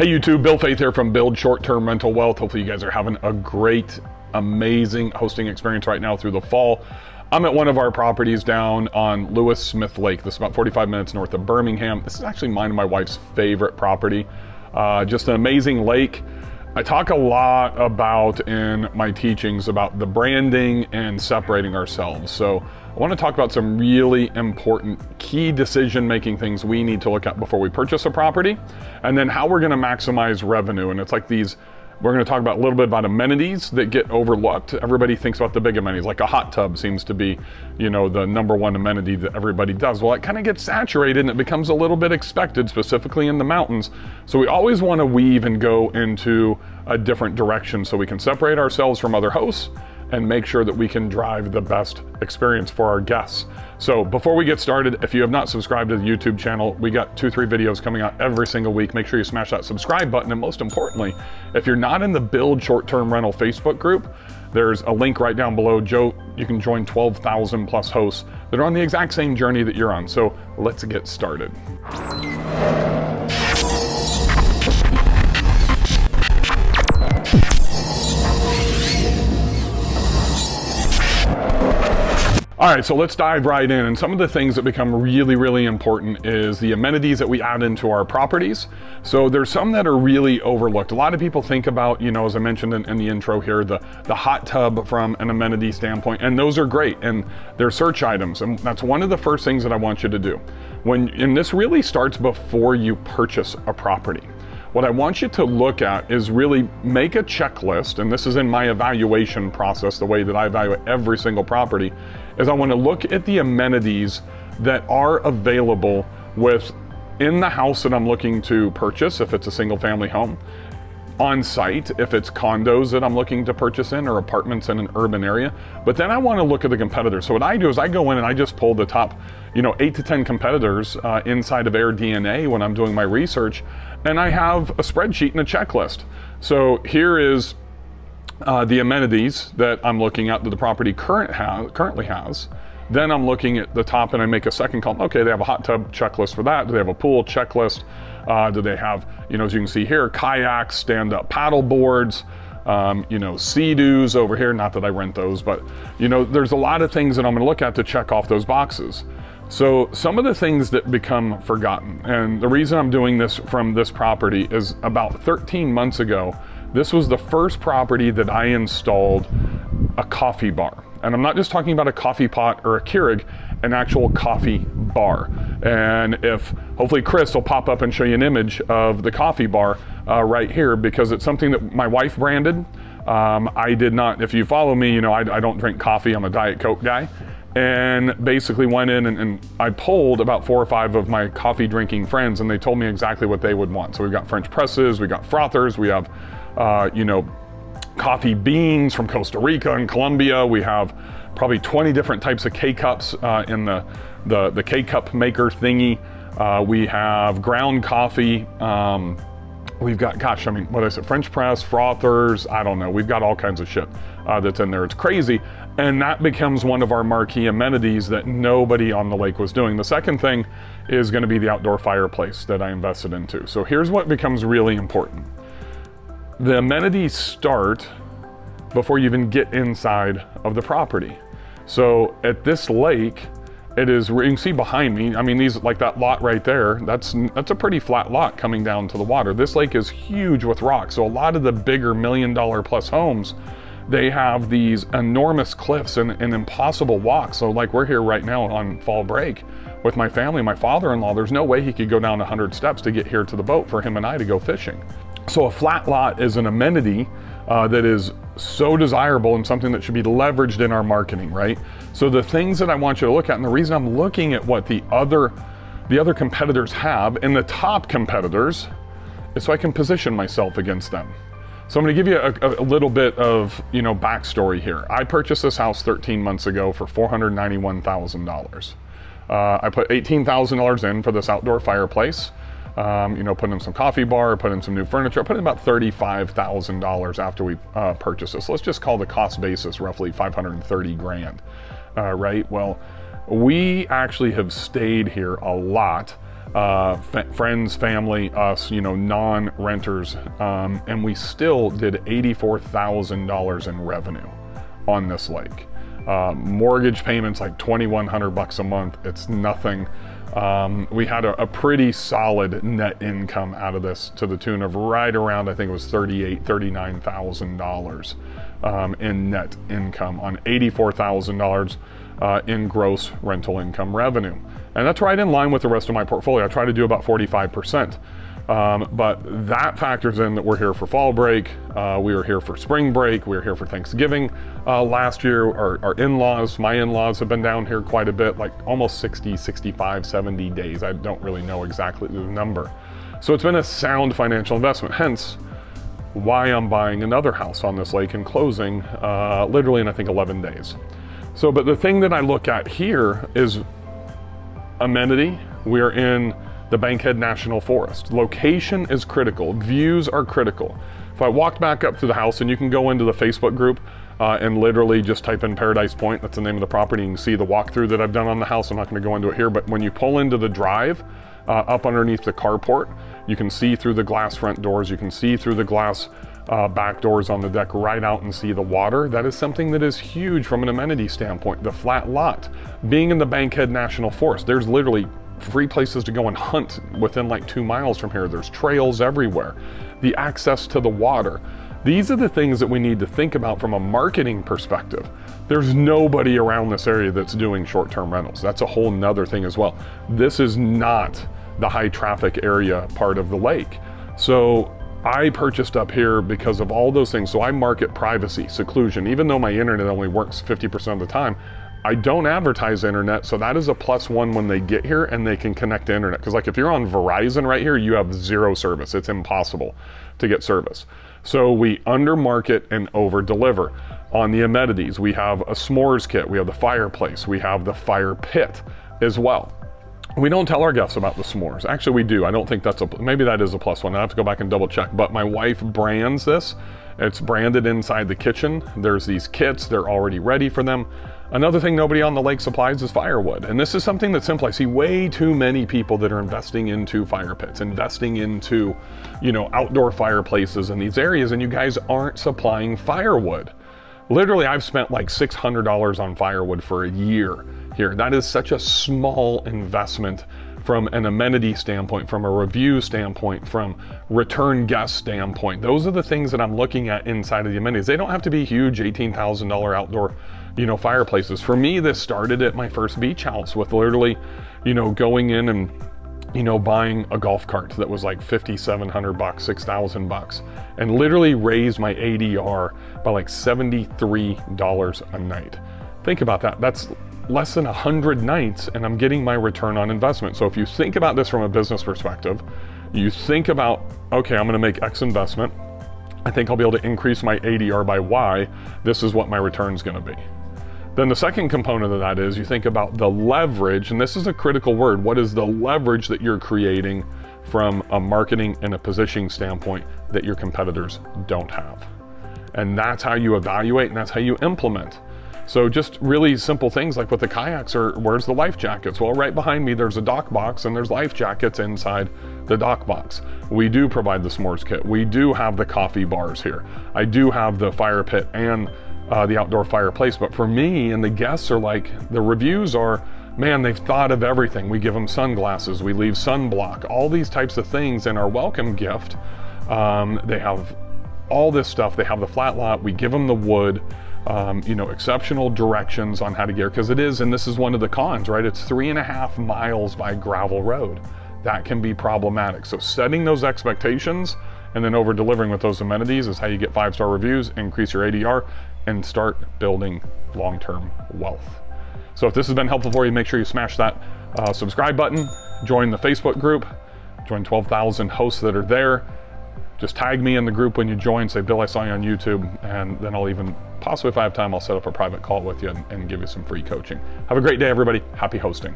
Hey YouTube, Bill Faith here from Build Short-Term Rental Wealth. Hopefully you guys are having a great, amazing hosting experience right now through the fall. I'm at one of our properties down on Lewis Smith Lake. This is about 45 minutes north of Birmingham. This is actually mine and my wife's favorite property. Just an amazing lake. I talk a lot about in my teachings about the branding and separating ourselves. So I want to talk about some really important key decision-making things we need to look at before we purchase a property, and then how we're going to maximize revenue. And it's like these, we're going to talk about a little bit about amenities that get overlooked. Everybody thinks about the big amenities, like a hot tub seems to be, the number one amenity that everybody does. Well, it kind of gets saturated and it becomes a little bit expected, specifically in the mountains. So we always want to weave and go into a different direction so we can separate ourselves from other hosts and make sure that we can drive the best experience for our guests. So before we get started, if you have not subscribed to the YouTube channel, we got 2-3 videos coming out every single week. Make sure you smash that subscribe button. And most importantly, if you're not in the Build Short-Term Rental Facebook group, there's a link right down below. Joe, you can join 12,000 plus hosts that are on the exact same journey that you're on. So let's get started. All right, so let's dive right in. And some of the things that become really, really important is the amenities that we add into our properties. So there's some that are really overlooked. A lot of people think about, as I mentioned in the intro here, the hot tub from an amenity standpoint, and those are great, and they're search items. And that's one of the first things that I want you to do. And this really starts before you purchase a property. What I want you to look at is really make a checklist, and this is in my evaluation process, the way that I evaluate every single property, is I want to look at the amenities that are available within the house that I'm looking to purchase, if it's a single family home, on site, if it's condos that I'm looking to purchase in, or apartments in an urban area. But then I want to look at the competitors. So what I do is I go in and I just pull the top 8 to 10 competitors inside of AirBNB when I'm doing my research, and I have a spreadsheet and a checklist. So here is the amenities that I'm looking at that the property currently has. Then I'm looking at the top and I make a second column. Okay, they have a hot tub checklist for that. Do they have a pool checklist? Do they have, as you can see here, kayaks, stand-up paddle boards, Sea-Doos over here? Not that I rent those, but there's a lot of things that I'm going to look at to check off those boxes. So some of the things that become forgotten, and the reason I'm doing this from this property is about 13 months ago, this was the first property that I installed a coffee bar. And I'm not just talking about a coffee pot or a Keurig, an actual coffee bar. And hopefully Chris will pop up and show you an image of the coffee bar right here, because it's something that my wife branded. I did not, if you follow me, I don't drink coffee, I'm a Diet Coke guy. And basically went in and I polled about 4 or 5 of my coffee drinking friends, and they told me exactly what they would want. So we've got French presses, we got frothers, we have, coffee beans from Costa Rica and Colombia. We have probably 20 different types of K-cups in the K-cup maker thingy. We have ground coffee. We've got, French press, frothers, I don't know. We've got all kinds of shit that's in there. It's crazy. And that becomes one of our marquee amenities that nobody on the lake was doing. The second thing is going to be the outdoor fireplace that I invested into. So here's what becomes really important. The amenities start before you even get inside of the property. So at this lake, it is, you can see behind me, these, like that lot right there, that's a pretty flat lot coming down to the water. This lake is huge with rocks. So a lot of the bigger $1 million plus homes, they have these enormous cliffs and impossible walks. So like we're here right now on fall break with my family, my father-in-law, there's no way he could go down 100 steps to get here to the boat for him and I to go fishing. So a flat lot is an amenity that is so desirable and something that should be leveraged in our marketing, right? So the things that I want you to look at, and the reason I'm looking at what the other competitors have, and the top competitors, is so I can position myself against them. So I'm going to give you a little bit of backstory here. I purchased this house 13 months ago for $491,000. I put $18,000 in for this outdoor fireplace. Put in some coffee bar, put in some new furniture, I put in about $35,000 after we purchased this. Let's just call the cost basis roughly $530,000, right? Well, we actually have stayed here a lot friends, family, us, non-renters, and we still did $84,000 in revenue on this lake. Mortgage payments like $2,100 a month. It's nothing. We had a pretty solid net income out of this to the tune of right around, I think it was $39,000 in net income on $84,000 in gross rental income revenue. And that's right in line with the rest of my portfolio. I try to do about 45%. But that factors in that we're here for fall break, we were here for spring break, we were here for Thanksgiving last year. Our in-laws, my in-laws have been down here quite a bit, like almost 60, 65, 70 days. I don't really know exactly the number. So it's been a sound financial investment, hence why I'm buying another house on this lake and closing literally in, I think, 11 days. So, but the thing that I look at here is amenity. We're in the Bankhead National Forest. Location is critical. Views are critical. If I walked back up to the house, and you can go into the Facebook group and literally just type in Paradise Point, that's the name of the property, you can see the walkthrough that I've done on the house. I'm not going to go into it here, but when you pull into the drive, up underneath the carport, you can see through the glass front doors, you can see through the glass back doors on the deck right out and see the water. That is something that is huge from an amenity standpoint. The flat lot. Being in the Bankhead National Forest, there's literally free places to go and hunt within like 2 miles from here. There's trails everywhere. The access to the water. These are the things that we need to think about from a marketing perspective. There's nobody around this area that's doing short-term rentals. That's a whole nother thing as well. This is not the high traffic area part of the lake. So I purchased up here because of all those things. So I market privacy, seclusion. Even though my internet only works 50% of the time, I don't advertise internet, so that is a +1 when they get here and they can connect to internet. Because like if you're on Verizon right here, you have zero service. It's impossible to get service. So we undermarket and over-deliver. On the amenities, we have a s'mores kit, we have the fireplace, we have the fire pit as well. We don't tell our guests about the s'mores. Actually, we do. I don't think maybe that is a +1. I have to go back and double check, but my wife brands this. It's branded inside the kitchen. There's these kits, they're already ready for them. Another thing nobody on the lake supplies is firewood. And this is something that's simple. I see way too many people that are investing into fire pits, investing into, outdoor fireplaces in these areas, and you guys aren't supplying firewood. Literally, I've spent like $600 on firewood for a year here. That is such a small investment from an amenity standpoint, from a review standpoint, from return guest standpoint. Those are the things that I'm looking at inside of the amenities. They don't have to be huge $18,000 outdoor, fireplaces. For me, this started at my first beach house with literally, going in and, buying a golf cart that was like $5,700, $6,000, and literally raised my ADR by like $73 a night. Think about that. That's less than 100 nights, and I'm getting my return on investment. So if you think about this from a business perspective, you think about, okay, I'm going to make X investment. I think I'll be able to increase my ADR by Y. This is what my return is going to be. Then the second component of that is you think about the leverage, and this is a critical word. What is the leverage that you're creating from a marketing and a positioning standpoint that your competitors don't have? And that's how you evaluate, and that's how you implement. So just really simple things like with the kayaks, or where's the life jackets? Well, right behind me, there's a dock box and there's life jackets inside the dock box. We do provide the s'mores kit. We do have the coffee bars here. I do have the fire pit and the outdoor fireplace. But for me, and the guests are like, the reviews are, man, they've thought of everything. We give them sunglasses, we leave sunblock, all these types of things in our welcome gift. They have all this stuff. They have the flat lot. We give them the wood. Exceptional directions on how to get here, because it is, and this is one of the cons, right? It's 3.5 miles by gravel road. That can be problematic. So setting those expectations and then over delivering with those amenities is how you get 5-star reviews, increase your ADR, and start building long-term wealth. So if this has been helpful for you, make sure you smash that subscribe button, join the Facebook group, join 12,000 hosts that are there. Just tag me in the group when you join, say, Bill, I saw you on YouTube, and then I'll even, possibly if I have time, I'll set up a private call with you and give you some free coaching. Have a great day, everybody. Happy hosting.